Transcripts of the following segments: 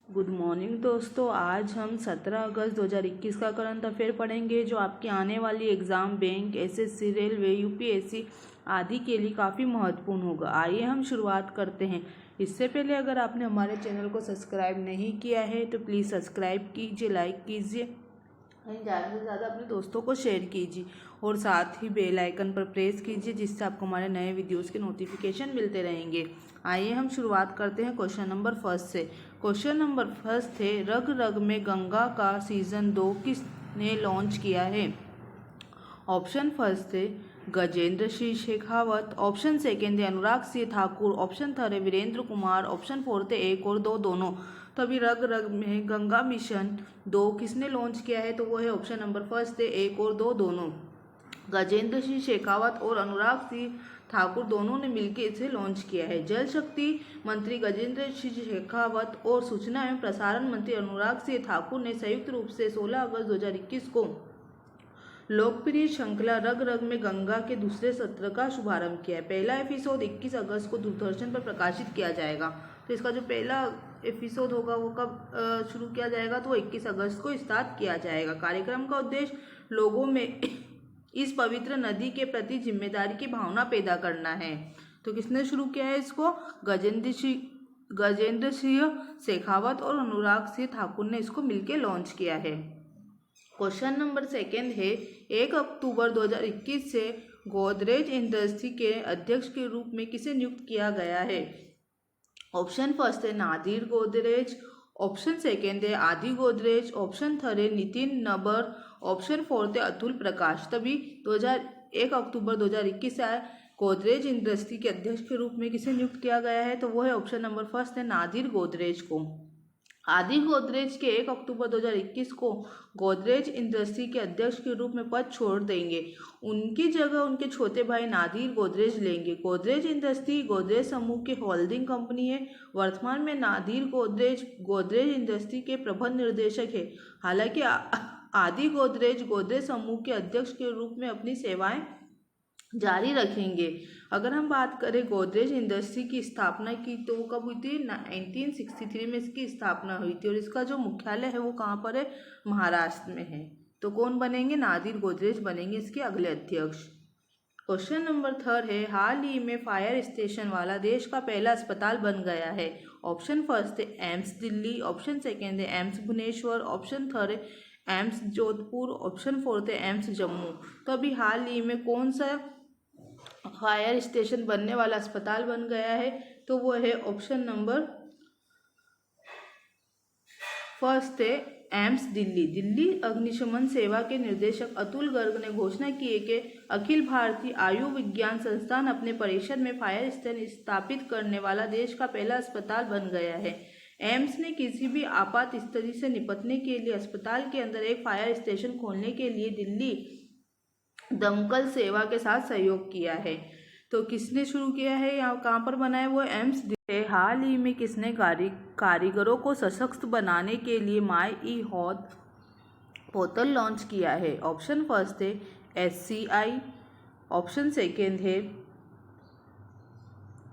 Good morning दोस्तों। आज हम 17 अगस्त 2021 का करंट अफेयर पढ़ेंगे जो आपकी आने वाली exam bank, SSC, railway, UPSC आदि के लिए काफ़ी महत्वपूर्ण होगा। आइए हम शुरुआत करते हैं। इससे पहले अगर आपने हमारे चैनल को सब्सक्राइब नहीं किया है तो प्लीज़ सब्सक्राइब कीजिए, लाइक कीजिए, ज़्यादा से ज़्यादा अपने दोस्तों को शेयर कीजिए और साथ ही बेल आइकन पर प्रेस कीजिए जिससे आपको हमारे नए वीडियोस के नोटिफिकेशन मिलते रहेंगे। आइए हम शुरुआत करते हैं क्वेश्चन नंबर फर्स्ट से। क्वेश्चन नंबर फर्स्ट है, रग रग में गंगा का सीज़न 2 किसने लॉन्च किया है? ऑप्शन फर्स्ट है गजेंद्र सिंह शेखावत, ऑप्शन सेकेंड है अनुराग सिंह ठाकुर, ऑप्शन थर्ड है वीरेंद्र कुमार, ऑप्शन फोर्थ है एक और दो दोनों। तो अभी रग रग में गंगा मिशन 2 किसने लॉन्च किया है? तो वो है ऑप्शन नंबर फर्स्ट है एक और दो दोनों। गजेंद्र सिंह शेखावत और अनुराग सिंह ठाकुर दोनों ने मिलकर इसे लॉन्च किया है। जल शक्ति मंत्री गजेंद्र सिंह शेखावत और सूचना एवं प्रसारण मंत्री अनुराग सिंह ठाकुर ने संयुक्त रूप से 16 अगस्त 2021 को लोकप्रिय श्रृंखला रग रग में गंगा के दूसरे सत्र का शुभारंभ किया है। पहला एपिसोड 21 अगस्त को दूरदर्शन पर प्रकाशित किया जाएगा। तो इसका जो पहला एपिसोड होगा वो कब शुरू किया जाएगा? तो 21 अगस्त को स्टार्ट किया जाएगा। कार्यक्रम का उद्देश्य लोगों में इस पवित्र नदी के प्रति जिम्मेदारी की भावना पैदा करना है। तो किसने शुरू किया है इसको? गजेंद्र सिंह शेखावत और अनुराग सिंह ठाकुर ने इसको मिलकर लॉन्च किया है। क्वेश्चन नंबर सेकेंड है, 1 अक्टूबर 2021 से गोदरेज इंडस्ट्री के अध्यक्ष के रूप में किसे नियुक्त किया गया है? ऑप्शन फर्स्ट है नादिर गोदरेज, ऑप्शन सेकेंड है आदि गोदरेज, ऑप्शन थर्ड है नितिन नबर, ऑप्शन फोर्थ है अतुल प्रकाश। तभी 1 अक्टूबर 2021 से गोदरेज इंडस्ट्री के अध्यक्ष के रूप में किसे नियुक्त किया गया है? तो वो है ऑप्शन नंबर फर्स्ट है नादिर गोदरेज को। आदि गोदरेज के 1 अक्टूबर 2021 को गोदरेज इंडस्ट्री के अध्यक्ष के रूप में पद छोड़ देंगे। उनकी जगह उनके छोटे भाई नादिर गोदरेज लेंगे। गोदरेज इंडस्ट्री गोदरेज समूह की होल्डिंग कंपनी है। वर्तमान में नादिर गोदरेज गोदरेज इंडस्ट्री के प्रबंध निर्देशक है। हालांकि आदि गोदरेज गोदरेज समूह के अध्यक्ष के रूप में अपनी सेवाएं जारी रखेंगे। अगर हम बात करें गोदरेज इंडस्ट्री की स्थापना की तो वो कब हुई थी? 1963 में इसकी स्थापना हुई थी और इसका जो मुख्यालय है वो कहाँ पर है? महाराष्ट्र में है। तो कौन बनेंगे? नादिर गोदरेज बनेंगे इसके अगले अध्यक्ष। क्वेश्चन नंबर थर्ड है, हाल ही में फायर स्टेशन वाला देश का पहला अस्पताल बन गया है। ऑप्शन फर्स्ट है एम्स दिल्ली, ऑप्शन सेकेंड है एम्स भुवनेश्वर, ऑप्शन थर्ड है एम्स जोधपुर, ऑप्शन फोर्थ है एम्स जम्मू। तो अभी हाल ही में कौन सा फायर स्टेशन बनने वाला अस्पताल बन गया है? तो वो है ऑप्शन नंबर फर्स्ट है एम्स दिल्ली। दिल्ली अग्निशमन सेवा के निदेशक अतुल गर्ग ने घोषणा की है कि अखिल भारतीय आयुर्विज्ञान संस्थान अपने परिसर में फायर स्टेशन स्थापित करने वाला देश का पहला अस्पताल बन गया है। एम्स ने किसी भी आपात स्थिति से निपटने के लिए अस्पताल के अंदर एक फायर स्टेशन खोलने के लिए दिल्ली दमकल सेवा के साथ सहयोग किया है। तो किसने शुरू किया है? यहाँ कहाँ पर बना है? वो एम्स दिल्ली। हाल ही में किसने कारीगरों को सशक्त बनाने के लिए माई ई हॉट पोर्टल लॉन्च किया है? ऑप्शन फर्स्ट है SCI, ऑप्शन सेकेंड है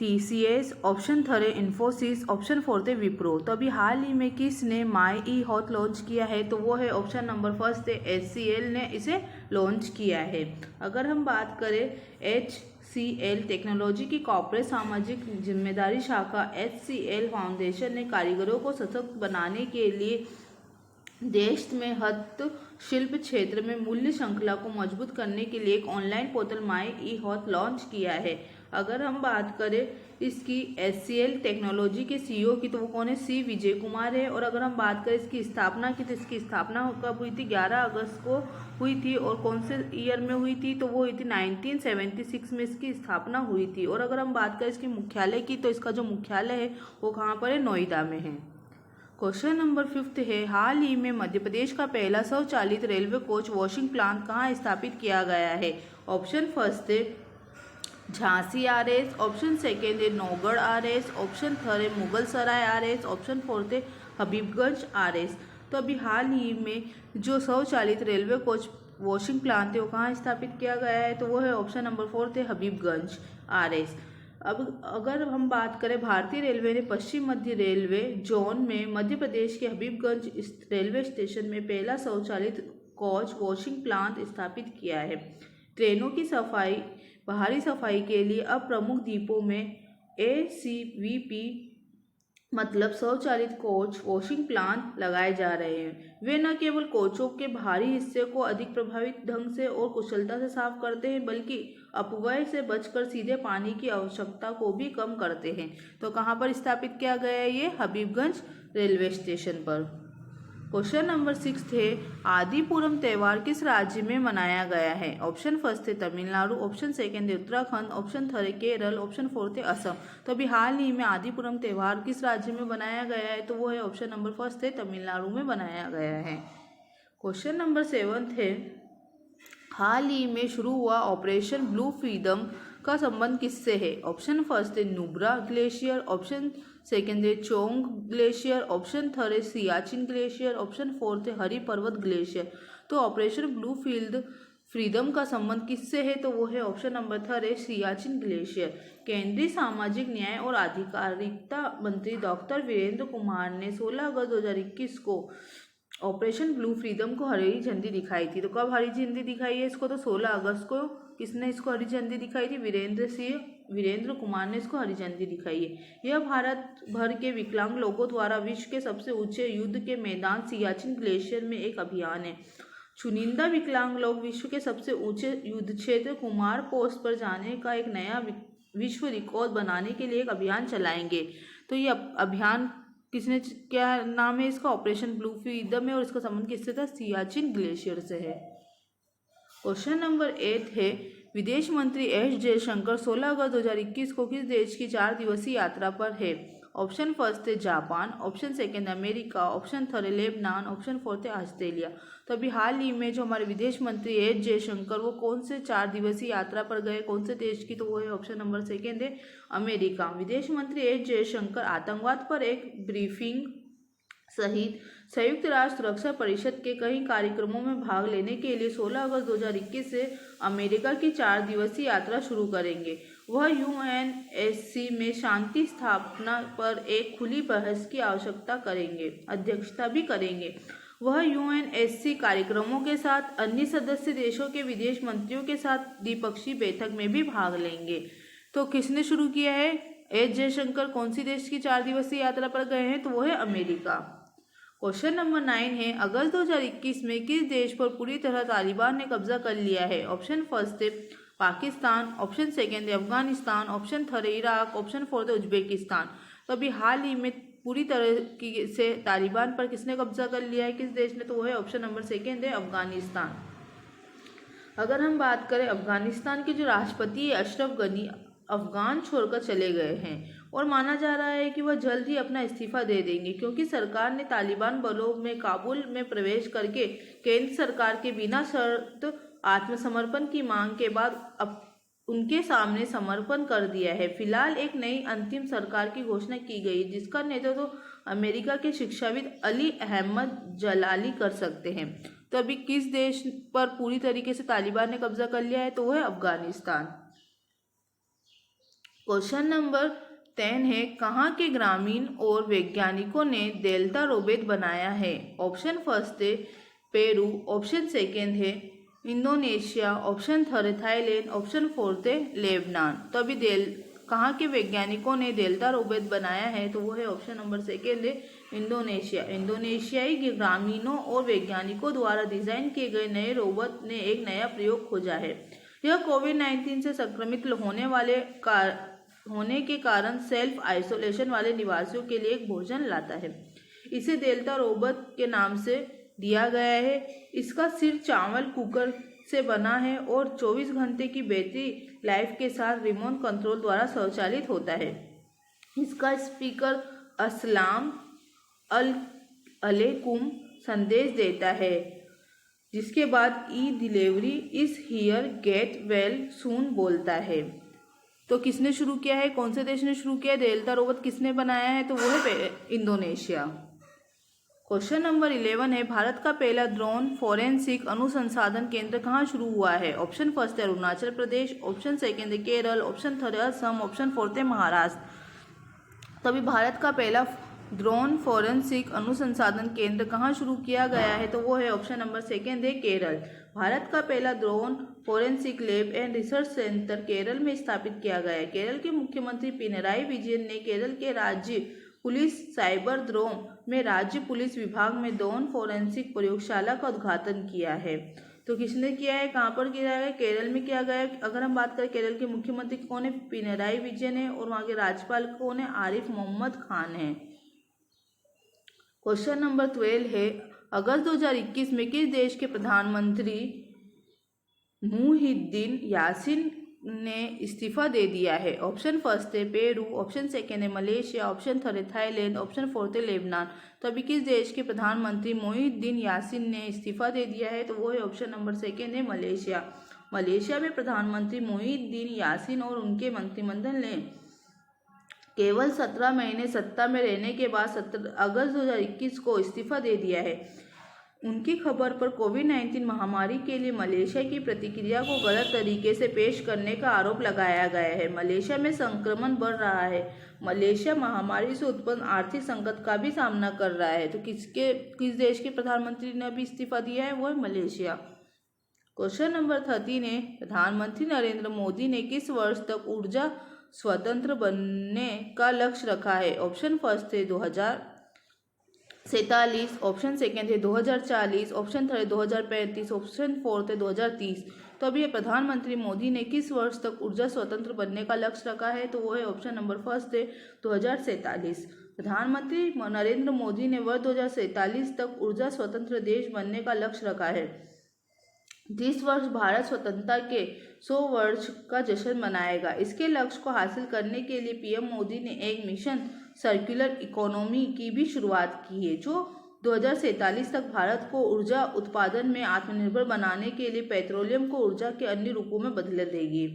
TCS, ऑप्शन थर्ड है इन्फोसिस, ऑप्शन फोर्थ है विप्रो। तो अभी हाल ही में किसने माई ई हॉट लॉन्च किया है? तो वो है ऑप्शन नंबर फर्स्ट है HCL ने इसे लॉन्च किया है। अगर हम बात करें HCL टेक्नोलॉजी की कॉर्पोरेट सामाजिक जिम्मेदारी शाखा HCL फाउंडेशन ने कारीगरों को सशक्त बनाने के लिए देश में हस्तशिल्प क्षेत्र में मूल्य श्रृंखला को मजबूत करने के लिए एक online portal my E hot launch किया है। अगर हम बात करें इसकी HCL टेक्नोलॉजी के CEO की तो वो कौन है? C विजय कुमार है। और अगर हम बात करें इसकी स्थापना की तो इसकी स्थापना कब हुई थी? 11 अगस्त को हुई थी। और कौन से ईयर में हुई थी? तो वो हुई थी 1976 में इसकी स्थापना हुई थी। और अगर हम बात करें इसकी मुख्यालय की तो इसका जो मुख्यालय है वो कहाँ पर है? नोएडा में है। क्वेश्चन नंबर फिफ्थ है, हाल ही में मध्य प्रदेश का पहला स्वचालित रेलवे कोच वॉशिंग प्लांट कहाँ स्थापित किया गया है? ऑप्शन फर्स्ट है झांसी RS, ऑप्शन सेकेंड है नौगढ़ RS, ऑप्शन थर्ड है मुगलसराय RS, ऑप्शन फोर्थ है हबीबगंज RS। तो अभी हाल ही में जो स्वचालित रेलवे कोच वॉशिंग प्लांट है वो कहाँ स्थापित किया गया है? तो वो है ऑप्शन नंबर फोर्थ है हबीबगंज RS। अब अगर हम बात करें, भारतीय रेलवे ने पश्चिम मध्य रेलवे जोन में मध्य प्रदेश के हबीबगंज रेलवे स्टेशन में पहला स्वचालित कोच वॉशिंग प्लांट स्थापित किया है। ट्रेनों की सफाई, बाहरी सफाई के लिए अब प्रमुख द्वीपों में ACVP मतलब स्वचालित कोच वॉशिंग प्लांट लगाए जा रहे हैं। वे न केवल कोचों के बाहरी हिस्से को अधिक प्रभावित ढंग से और कुशलता से साफ करते हैं, बल्कि अपव्यय से बचकर सीधे पानी की आवश्यकता को भी कम करते हैं। तो कहाँ पर स्थापित किया गया है ये? हबीबगंज रेलवे स्टेशन पर। क्वेश्चन नंबर 6 है, आदिपुरम त्यौहार किस राज्य में मनाया गया है? ऑप्शन फर्स्ट है तमिलनाडु, ऑप्शन सेकंड है उत्तराखंड, ऑप्शन थर्ड है केरल, ऑप्शन फोर्थ है असम। तो अभी हाल ही में आदिपुरम त्यौहार किस राज्य में बनाया गया है? तो वो है ऑप्शन नंबर फर्स्ट है तमिलनाडु में बनाया गया है। क्वेश्चन नंबर 7 है, हाल ही में शुरू हुआ ऑपरेशन ब्लू फ्रीडम का संबंध किससे है? ऑप्शन फर्स्ट है नुब्रा ग्लेशियर, ऑप्शन सेकेंड है चोंग ग्लेशियर, ऑप्शन थर्ड है सियाचिन ग्लेशियर, ऑप्शन फोर्थ है हरि पर्वत ग्लेशियर। तो ऑपरेशन ब्लू फील्ड फ्रीडम का संबंध किससे है? तो वो है ऑप्शन नंबर थर्ड है सियाचिन ग्लेशियर। केंद्रीय सामाजिक न्याय और आधिकारिता मंत्री डॉक्टर वीरेंद्र कुमार ने 16 अगस्त 2021 को ऑपरेशन ब्लू फ्रीडम को हरी झंडी दिखाई थी। तो कब हरी झंडी दिखाई है इसको? तो 16 अगस्त को। किसने इसको हरी झंडी दिखाई थी? वीरेंद्र कुमार ने इसको हरी झंडी दिखाई है। यह भारत भर के विकलांग लोगों द्वारा विश्व के सबसे ऊंचे युद्ध के मैदान सियाचिन ग्लेशियर में एक अभियान है। चुनिंदा विकलांग लोग विश्व के सबसे ऊंचे युद्ध क्षेत्र कुमार पोस्ट पर जाने का एक नया विश्व रिकॉर्ड बनाने के लिए एक अभियान चलाएंगे। तो ये अभियान किसने, क्या नाम है इसका? ऑपरेशन ब्लू फ्रीडम है। और इसका संबंध किससे था? सियाचिन ग्लेशियर से है। क्वेश्चन नंबर 8 है, विदेश मंत्री S जयशंकर 16 अगस्त 2021 को किस देश की 4 दिवसीय यात्रा पर है? ऑप्शन फर्स्ट है Japan, option second America, option third है लेबनान, ऑप्शन फोर्थ है ऑस्ट्रेलिया। तो अभी हाल ही में जो हमारे विदेश मंत्री S जयशंकर वो कौन से 4 दिवसीय यात्रा पर गए, कौन से देश की? तो वो है ऑप्शन नंबर सेकंड है अमेरिका। विदेश मंत्री S जयशंकर आतंकवाद पर एक ब्रीफिंग सहित संयुक्त राष्ट्र सुरक्षा परिषद के कई कार्यक्रमों में भाग लेने के लिए 16 अगस्त 2021 से अमेरिका की 4 दिवसीय यात्रा शुरू करेंगे। वह UNSC में शांति स्थापना पर एक खुली बहस की अध्यक्षता भी करेंगे। वह UNSC कार्यक्रमों के साथ अन्य सदस्य देशों के विदेश मंत्रियों के साथ द्विपक्षीय बैठक में भी भाग लेंगे। तो किसने शुरू किया है? S जयशंकर कौन सी देश की 4 दिवसीय यात्रा पर गए हैं? तो वो है अमेरिका। क्वेश्चन नंबर 9 है, अगस्त 2021 में किस देश पर पूरी तरह तालिबान ने कब्जा कर लिया है? ऑप्शन फर्स्ट है पाकिस्तान, ऑप्शन सेकंड है अफगानिस्तान, ऑप्शन थर्ड है इराक, ऑप्शन फोर्थ है उज्बेकिस्तान। तो अभी हाल ही में पूरी तरह से तालिबान पर किसने कब्जा कर लिया है, किस देश ने? तो वो है ऑप्शन नंबर सेकंड है अफगानिस्तान। अगर हम बात करें अफगानिस्तान के जो राष्ट्रपति है अशरफ गनी अफगान छोड़कर चले गए हैं और माना जा रहा है कि वह जल्द ही अपना इस्तीफा दे देंगे, क्योंकि सरकार ने तालिबान बलों में काबुल में प्रवेश करके केंद्र सरकार के बिना शर्त आत्मसमर्पण की मांग के बाद अब उनके सामने समर्पण कर दिया है। फिलहाल एक नई अंतिम सरकार की घोषणा की गई जिसका नेतृत्व तो अमेरिका के शिक्षाविद अली अहमद जलाली कर सकते हैं। तो अभी किस देश पर पूरी तरीके से तालिबान ने कब्जा कर लिया है? तो वो है अफगानिस्तान। क्वेश्चन नंबर 10 है, कहाँ के ग्रामीण और वैज्ञानिकों ने डेल्टा रोबोट बनाया है? ऑप्शन फर्स्ट है पेरू, ऑप्शन सेकंड है इंडोनेशिया, ऑप्शन थर्ड है थाईलैंड, ऑप्शन फोर्थ है लेबनान। तो अभी कहाँ के वैज्ञानिकों ने डेल्टा रोबोट बनाया है? तो वो है ऑप्शन नंबर सेकंड है इंडोनेशिया। इंडोनेशियाई ग्रामीणों और वैज्ञानिकों द्वारा डिजाइन किए गए नए रोबोट ने एक नया प्रयोग खोजा है। यह कोविड-19 से संक्रमित होने के कारण सेल्फ आइसोलेशन वाले निवासियों के लिए एक भोजन लाता है। इसे डेल्टा रोबोट के नाम से दिया गया है। इसका सिर चावल कुकर से बना है और 24 घंटे की बैटरी लाइफ के साथ रिमोट कंट्रोल द्वारा स्वचालित होता है। इसका स्पीकर अस्सलाम अलैकुम संदेश देता है, जिसके बाद e delivery is here get well soon बोलता है। तो किसने शुरू किया है, कौन से देश ने शुरू किया है? डेल्टा रोबोट किसने बनाया है? तो वो है इंडोनेशिया। क्वेश्चन नंबर 11 है भारत का पहला ड्रोन फॉरेंसिक अनुसंधान केंद्र कहाँ शुरू हुआ है। ऑप्शन फर्स्ट है अरुणाचल प्रदेश, ऑप्शन सेकेंड है केरल, ऑप्शन थर्ड है असम, ऑप्शन फोर्थ है महाराष्ट्र। तो अभी भारत का पहला ड्रोन फॉरेंसिक अनुसंधान केंद्र कहाँ शुरू किया गया है, तो वो है ऑप्शन नंबर सेकेंड है केरल। भारत का पहला drone forensic lab and research centre Kerala में स्थापित किया गया है। केरल के मुख्यमंत्री पिनराई विजयन ने केरल के राज्य पुलिस साइबर ड्रोम में राज्य पुलिस विभाग में ड्रोन फॉरेंसिक प्रयोगशाला का उद्घाटन किया है। तो किसने किया है, कहाँ पर किया है, केरल में किया गया है। अगर हम बात करें केरल के मुख्यमंत्री कौन है, पिनराई विजयन है, और वहाँ के राज्यपाल कौन है, आरिफ मोहम्मद खान है। क्वेश्चन नंबर 12 है अगस्त 2021 में किस देश के प्रधानमंत्री मुहिद्दीन यासीन ने इस्तीफा दे दिया है। ऑप्शन फर्स्ट है पेरू, ऑप्शन सेकेंड है मलेशिया, ऑप्शन थर्ड है थाईलैंड, ऑप्शन फोर्थ है लेबनान। तो अभी किस देश के प्रधानमंत्री मुहिद्दीन यासीन ने इस्तीफा दे दिया है, तो वो है ऑप्शन नंबर सेकेंड है मलेशिया। मलेशिया में प्रधानमंत्री मुहिद्दीन यासीन और उनके मंत्रिमंडल ने केवल 17 महीने सत्ता में रहने के बाद 17 अगस्त 2021 को इस्तीफा दे दिया है। उनकी खबर पर कोविड-19 महामारी के लिए मलेशिया की प्रतिक्रिया को गलत तरीके से पेश करने का आरोप लगाया गया है। मलेशिया में संक्रमण बढ़ रहा है। मलेशिया महामारी से उत्पन्न आर्थिक संकट का भी सामना कर रहा है। तो किस देश के प्रधानमंत्री ने अभी इस्तीफा दिया है, वो है मलेशिया। क्वेश्चन नंबर 13 है प्रधानमंत्री नरेंद्र मोदी ने किस वर्ष तक ऊर्जा स्वतंत्र बनने का लक्ष्य रखा है। ऑप्शन फर्स्ट है 2047, ऑप्शन सेकेंड है 2040, ऑप्शन थर्ड है 2035, ऑप्शन फोर्थ है 2030। तो अभी प्रधानमंत्री मोदी ने किस वर्ष तक ऊर्जा स्वतंत्र बनने का लक्ष्य रखा है, तो वो है ऑप्शन नंबर फर्स्ट है 2047। प्रधानमंत्री नरेंद्र मोदी ने वर्ष 2047 तक ऊर्जा स्वतंत्र देश बनने का लक्ष्य रखा है। 30 वर्ष भारत स्वतंत्रता के 100 वर्ष का जश्न मनाएगा। इसके लक्ष्य को हासिल करने के लिए पीएम मोदी ने एक मिशन सर्कुलर इकोनॉमी की भी शुरुआत की है, जो 2047 तक भारत को ऊर्जा उत्पादन में आत्मनिर्भर बनाने के लिए पेट्रोलियम को ऊर्जा के अन्य रूपों में बदल देगी।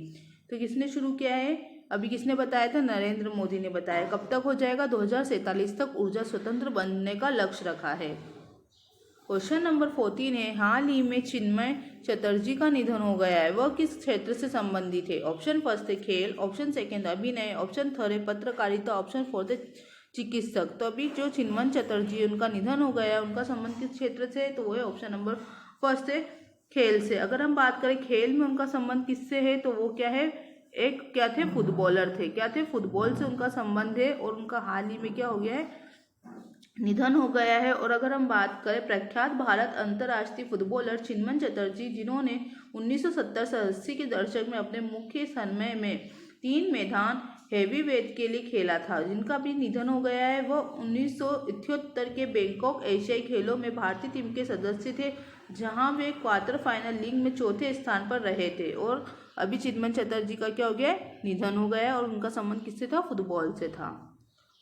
तो किसने शुरू किया है, अभी किसने बताया था, नरेंद्र मोदी ने बताया। कब तक हो जाएगा, 2047 तक ऊर्जा स्वतंत्र बनने का लक्ष्य रखा है। क्वेश्चन नंबर 14 है हाल ही में चिन्मय चटर्जी का निधन हो गया है, वह किस क्षेत्र से संबंधित है। ऑप्शन फर्स्ट है खेल, ऑप्शन सेकेंड अभिनय, ऑप्शन थर्ड है पत्रकारिता, ऑप्शन फोर्थ है चिकित्सक। तो अभी जो चिन्मय चटर्जी उनका निधन हो गया है, उनका संबंध किस क्षेत्र से है, तो वो है ऑप्शन नंबर फर्स्ट है खेल से। अगर हम बात करें खेल में उनका संबंध किससे है, तो वो क्या है, एक क्या थे, फुटबॉलर थे, क्या थे, फुटबॉल से उनका संबंध है, और उनका हाल ही में क्या हो गया है, निधन हो गया है। और अगर हम बात करें प्रख्यात भारत अंतर्राष्ट्रीय फुटबॉलर चिन्मय चटर्जी, जिन्होंने 1970 से 80 के दशक में अपने मुख्य समय में 3 मैदान हेवीवेट के लिए खेला था, जिनका भी निधन हो गया है। वह 1978 के बैंकॉक एशियाई खेलों में भारतीय टीम के सदस्य थे, जहां वे क्वार्टर फाइनल लीग में चौथे स्थान पर रहे थे। और अभी चिन्मय चटर्जी का क्या हो गया, निधन हो गया, और उनका संबंध किससे था, फुटबॉल से था।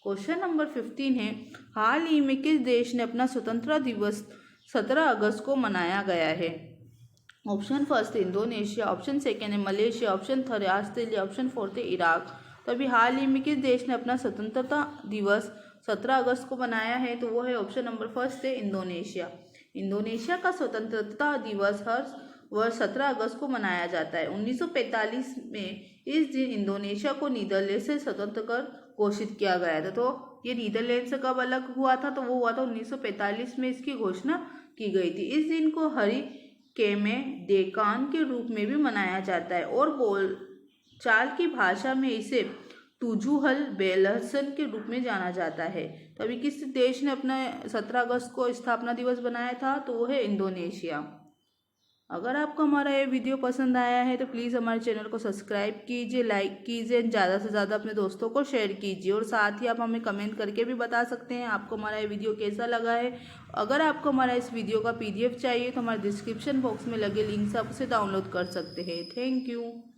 क्वेश्चन नंबर 15 है हाल ही में किस देश ने अपना स्वतंत्रता दिवस 17 अगस्त को मनाया गया है। ऑप्शन फर्स्ट है इंडोनेशिया, ऑप्शन सेकेंड है मलेशिया, ऑप्शन थर्ड है ऑस्ट्रेलिया, ऑप्शन फोर्थ है इराक। तो अभी हाल ही में किस देश ने अपना स्वतंत्रता दिवस 17 अगस्त को मनाया है, तो वो है ऑप्शन नंबर फर्स्ट है इंडोनेशिया। इंडोनेशिया का स्वतंत्रता दिवस हर वर्ष 17 अगस्त को मनाया जाता है। 1945 में इस दिन इंडोनेशिया को नीदरलैंड से स्वतंत्र कर घोषित किया गया था। तो ये नीदरलैंड से कब अलग हुआ था, तो वो हुआ था 1945 में इसकी घोषणा की गई थी। इस दिन को हरिकेमे डेकान के रूप में भी मनाया जाता है, और बोलचाल की भाषा में इसे तुजुहल बेलहसन के रूप में जाना जाता है। तो अभी किस देश ने अपना 17 अगस्त को स्थापना दिवस बनाया था, तो वो है इंडोनेशिया। अगर आपको हमारा ये वीडियो पसंद आया है तो प्लीज़ हमारे चैनल को सब्सक्राइब कीजिए, लाइक कीजिए, ज़्यादा से ज़्यादा अपने दोस्तों को शेयर कीजिए, और साथ ही आप हमें कमेंट करके भी बता सकते हैं आपको हमारा ये वीडियो कैसा लगा है। अगर आपको हमारा इस वीडियो का PDF चाहिए तो हमारे डिस्क्रिप्शन बॉक्स में लगे लिंक से आप उसे डाउनलोड कर सकते हैं। Thank you.